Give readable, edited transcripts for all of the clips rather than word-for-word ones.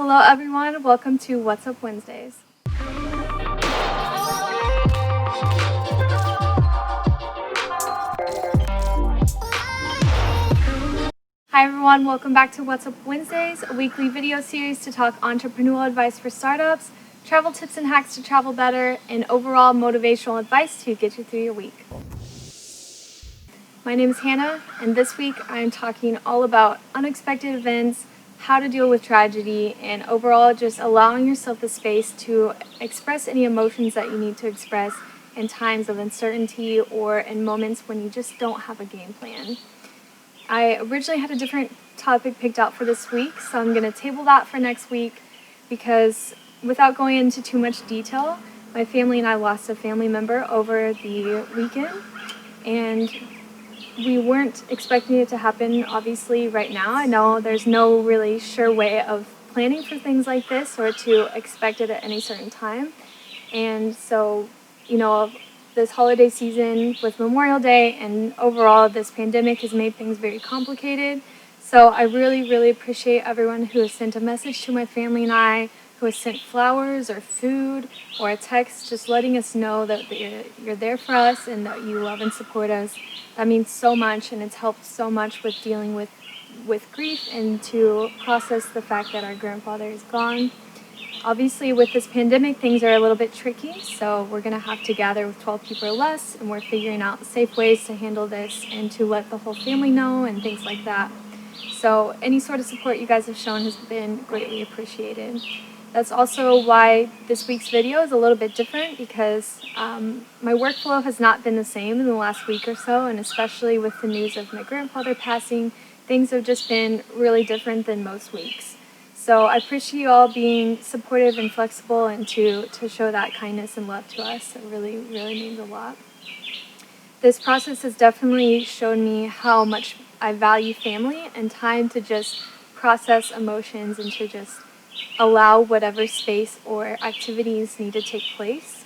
Hello everyone, welcome to What's Up Wednesdays. Hi everyone, welcome back to What's Up Wednesdays, a weekly video series to talk entrepreneurial advice for startups, travel tips and hacks to travel better, and overall motivational advice to get you through your week. My name is Hannah, and this week I'm talking all about unexpected events, how to deal with tragedy, and overall just allowing yourself the space to express any emotions that you need to express in times of uncertainty or in moments when you just don't have a game plan. I originally had a different topic picked out for this week, so I'm going to table that for next week because without going into too much detail, my family and I lost a family member over the weekend, and we weren't expecting it to happen, obviously, right now. I know there's no really sure way of planning for things like this or to expect it at any certain time. And so, this holiday season with Memorial Day and overall this pandemic has made things very complicated. So I really, really appreciate everyone who has sent a message to my family and I, who has sent flowers or food or a text just letting us know that you're there for us and that you love and support us. That means so much, and it's helped so much with dealing with grief and to process the fact that our grandfather is gone. Obviously, with this pandemic, things are a little bit tricky, so we're going to have to gather with 12 people or less, and we're figuring out safe ways to handle this and to let the whole family know and things like that. So any sort of support you guys have shown has been greatly appreciated. That's also why this week's video is a little bit different because my workflow has not been the same in the last week or so, and especially with the news of my grandfather passing, things have just been really different than most weeks. So I appreciate you all being supportive and flexible and to show that kindness and love to us. It really, really means a lot. This process has definitely shown me how much I value family and time to just process emotions and to just allow whatever space or activities need to take place.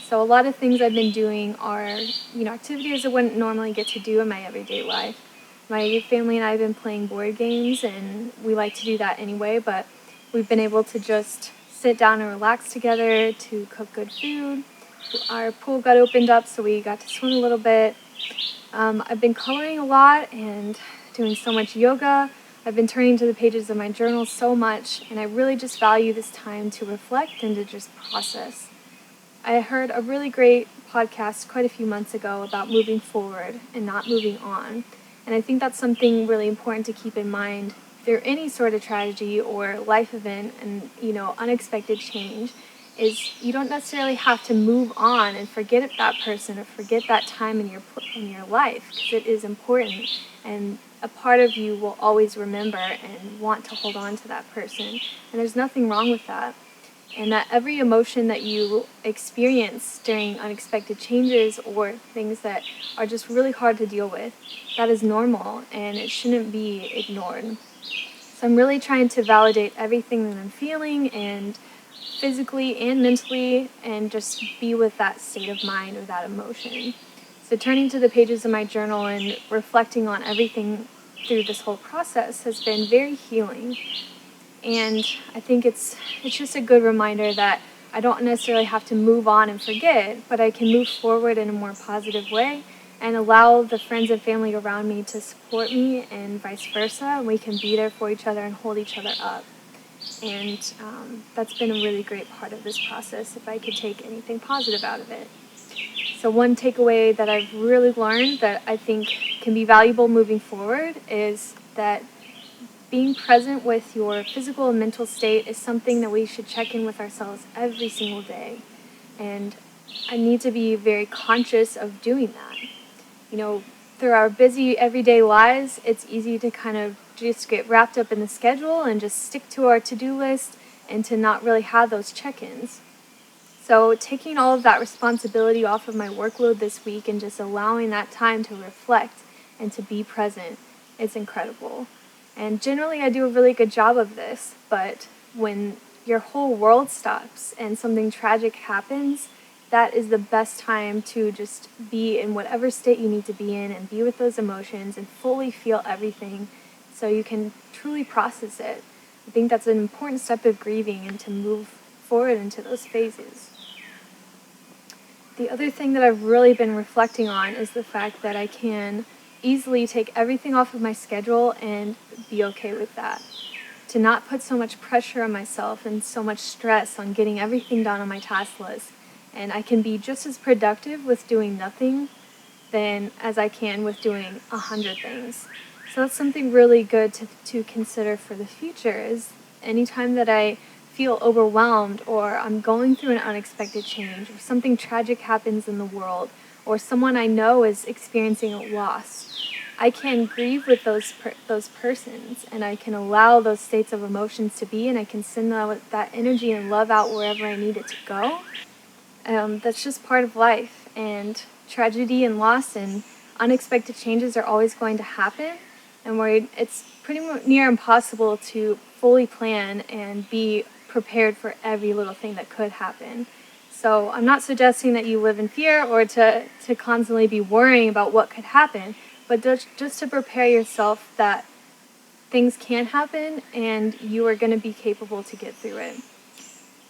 So a lot of things I've been doing are, activities I wouldn't normally get to do in my everyday life. My family and I have been playing board games, and we like to do that anyway, but we've been able to just sit down and relax together, to cook good food. Our pool got opened up, so we got to swim a little bit. I've been coloring a lot and doing so much yoga. I've been turning to the pages of my journal so much, and I really just value this time to reflect and to just process. I heard a really great podcast quite a few months ago about moving forward and not moving on. And I think that's something really important to keep in mind through any sort of tragedy or life event and, unexpected change is you don't necessarily have to move on and forget that person or forget that time in your life, because it is important, and a part of you will always remember and want to hold on to that person. And there's nothing wrong with that. And that every emotion that you experience during unexpected changes or things that are just really hard to deal with, that is normal and it shouldn't be ignored. So I'm really trying to validate everything that I'm feeling, and physically and mentally, and just be with that state of mind or that emotion. So turning to the pages of my journal and reflecting on everything through this whole process has been very healing. And I think it's just a good reminder that I don't necessarily have to move on and forget, but I can move forward in a more positive way and allow the friends and family around me to support me and vice versa. And we can be there for each other and hold each other up. And that's been a really great part of this process, if I could take anything positive out of it. So one takeaway that I've really learned that I think can be valuable moving forward is that being present with your physical and mental state is something that we should check in with ourselves every single day. And I need to be very conscious of doing that. Through our busy everyday lives, it's easy to kind of just get wrapped up in the schedule and just stick to our to-do list and to not really have those check-ins. So taking all of that responsibility off of my workload this week and just allowing that time to reflect and to be present, it's incredible. And generally I do a really good job of this, but when your whole world stops and something tragic happens, that is the best time to just be in whatever state you need to be in and be with those emotions and fully feel everything so you can truly process it. I think that's an important step of grieving and to move forward into those phases. The other thing that I've really been reflecting on is the fact that I can easily take everything off of my schedule and be okay with that. To not put so much pressure on myself and so much stress on getting everything done on my task list. And I can be just as productive with doing nothing than as I can with doing 100 things. So that's something really good to consider for the future is anytime that I feel overwhelmed or I'm going through an unexpected change or something tragic happens in the world or someone I know is experiencing a loss, I can grieve with those persons and I can allow those states of emotions to be and I can send that energy and love out wherever I need it to go. That's just part of life, and tragedy and loss and unexpected changes are always going to happen, and where it's pretty near impossible to fully plan and be prepared for every little thing that could happen. So I'm not suggesting that you live in fear or to constantly be worrying about what could happen, but just to prepare yourself that things can happen and you are going to be capable to get through it.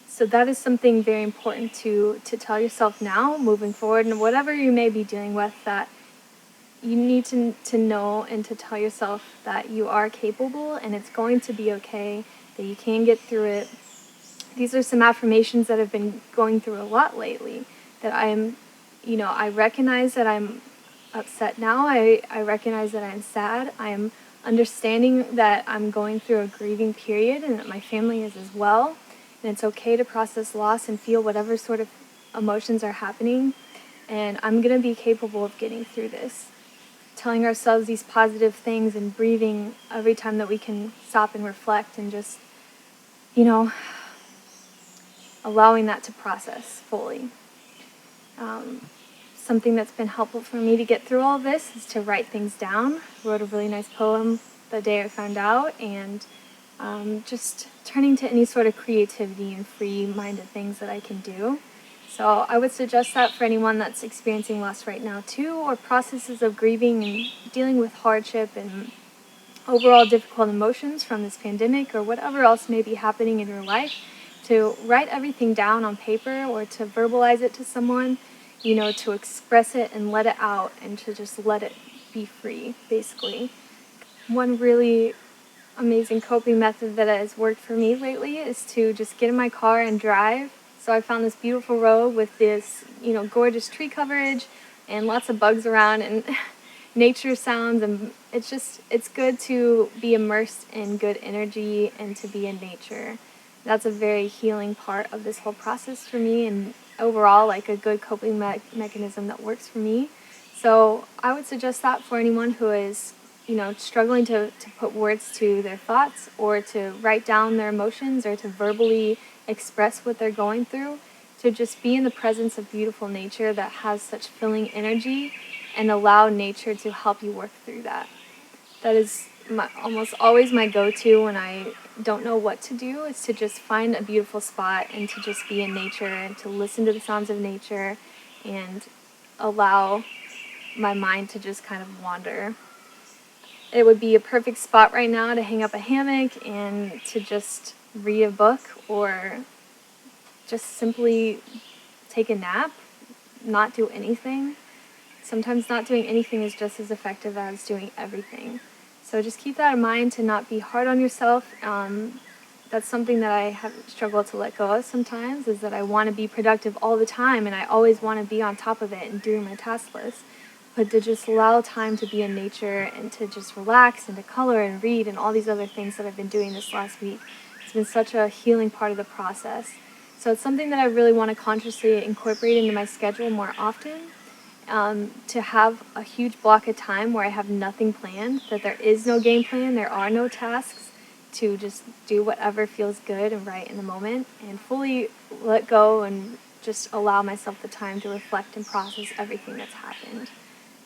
So that is something very important to tell yourself now, moving forward, and whatever you may be dealing with, that you need to know and to tell yourself that you are capable and it's going to be okay, that you can get through it. These are some affirmations that I've been going through a lot lately, that I recognize that I'm upset now, I recognize that I'm sad, I am understanding that I'm going through a grieving period and that my family is as well. And it's okay to process loss and feel whatever sort of emotions are happening. And I'm going to be capable of getting through this. Telling ourselves these positive things and breathing every time that we can stop and reflect and just, allowing that to process fully. Something that's been helpful for me to get through all of this is to write things down. I wrote a really nice poem the day I found out, and just turning to any sort of creativity and free-minded things that I can do. So I would suggest that for anyone that's experiencing loss right now too, or processes of grieving and dealing with hardship and overall difficult emotions from this pandemic or whatever else may be happening in your life, to write everything down on paper or to verbalize it to someone, to express it and let it out and to just let it be free, basically. One really amazing coping method that has worked for me lately is to just get in my car and drive. So I found this beautiful road with this, gorgeous tree coverage and lots of bugs around and nature sounds, and it's good to be immersed in good energy and to be in nature. That's a very healing part of this whole process for me, and overall like a good coping mechanism that works for me. So I would suggest that for anyone who is struggling to put words to their thoughts or to write down their emotions or to verbally express what they're going through, to just be in the presence of beautiful nature that has such filling energy and allow nature to help you work through that. That is almost always my go-to when I don't know what to do, is to just find a beautiful spot and to just be in nature and to listen to the sounds of nature and allow my mind to just kind of wander. It would be a perfect spot right now to hang up a hammock and to just read a book or just simply take a nap, not do anything. Sometimes not doing anything is just as effective as doing everything. So just keep that in mind, to not be hard on yourself. That's something that I have struggled to let go of sometimes, is that I want to be productive all the time and I always want to be on top of it and doing my task list. But to just allow time to be in nature and to just relax and to color and read and all these other things that I've been doing this last week, it's been such a healing part of the process. So it's something that I really want to consciously incorporate into my schedule more often. To have a huge block of time where I have nothing planned, that there is no game plan, there are no tasks, to just do whatever feels good and right in the moment and fully let go and just allow myself the time to reflect and process everything that's happened.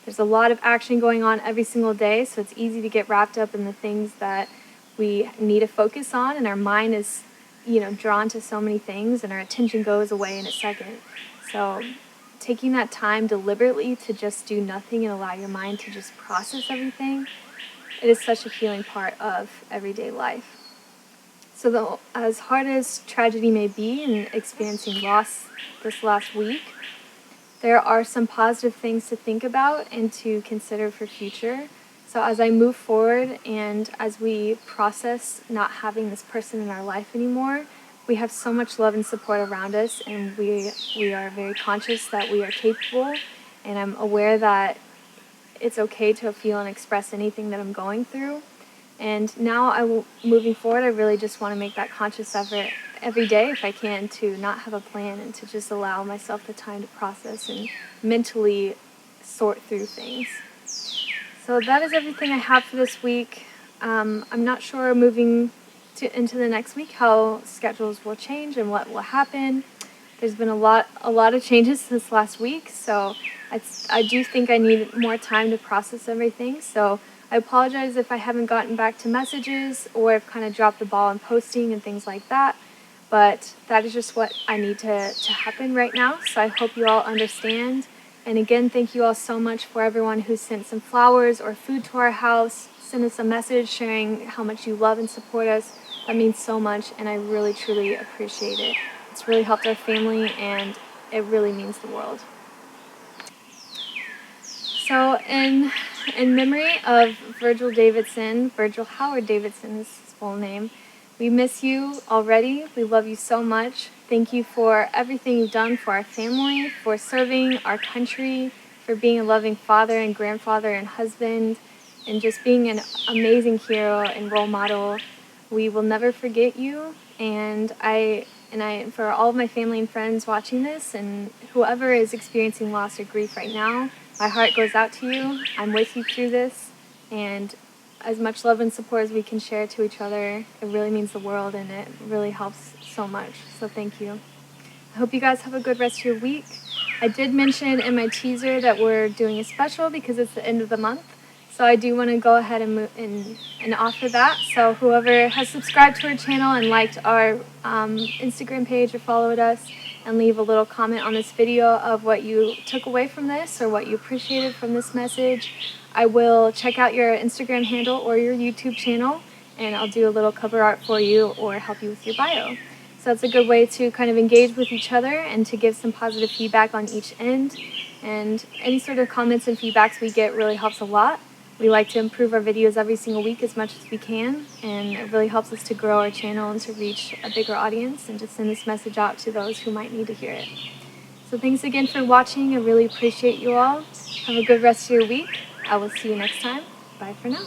There's a lot of action going on every single day, so it's easy to get wrapped up in the things that we need to focus on, and our mind is, drawn to so many things and our attention goes away in a second. So taking that time deliberately to just do nothing and allow your mind to just process everything, it is such a healing part of everyday life. As hard as tragedy may be in experiencing loss this last week, there are some positive things to think about and to consider for future. So as I move forward and as we process not having this person in our life anymore, we have so much love and support around us, and we are very conscious that we are capable, and I'm aware that it's okay to feel and express anything that I'm going through. And now moving forward, I really just want to make that conscious effort every day if I can to not have a plan and to just allow myself the time to process and mentally sort through things. So that is everything I have for this week. I'm not sure moving into the next week how schedules will change and what will happen. There's been a lot of changes this last week, so I do think I need more time to process everything. So I apologize if I haven't gotten back to messages or I've kind of dropped the ball on posting and things like that. But that is just what I need to happen right now. So I hope you all understand. And again, thank you all so much for everyone who sent some flowers or food to our house, sent us a message sharing how much you love and support us. That means so much, and I really, truly appreciate it. It's really helped our family, and it really means the world. So in memory of Virgil Howard Davidson is his full name, we miss you already. We love you so much. Thank you for everything you've done for our family, for serving our country, for being a loving father and grandfather and husband, and just being an amazing hero and role model. We will never forget you, and for all of my family and friends watching this, and whoever is experiencing loss or grief right now, my heart goes out to you. I'm with you through this, and as much love and support as we can share to each other, it really means the world, and it really helps so much. So thank you. I hope you guys have a good rest of your week. I did mention in my teaser that we're doing a special because it's the end of the month. So I do want to go ahead and offer that. So whoever has subscribed to our channel and liked our Instagram page or followed us and leave a little comment on this video of what you took away from this or what you appreciated from this message, I will check out your Instagram handle or your YouTube channel, and I'll do a little cover art for you or help you with your bio. So that's a good way to kind of engage with each other and to give some positive feedback on each end. And any sort of comments and feedbacks we get really helps a lot. We like to improve our videos every single week as much as we can, and it really helps us to grow our channel and to reach a bigger audience and to send this message out to those who might need to hear it. So thanks again for watching. I really appreciate you all. Have a good rest of your week. I will see you next time. Bye for now.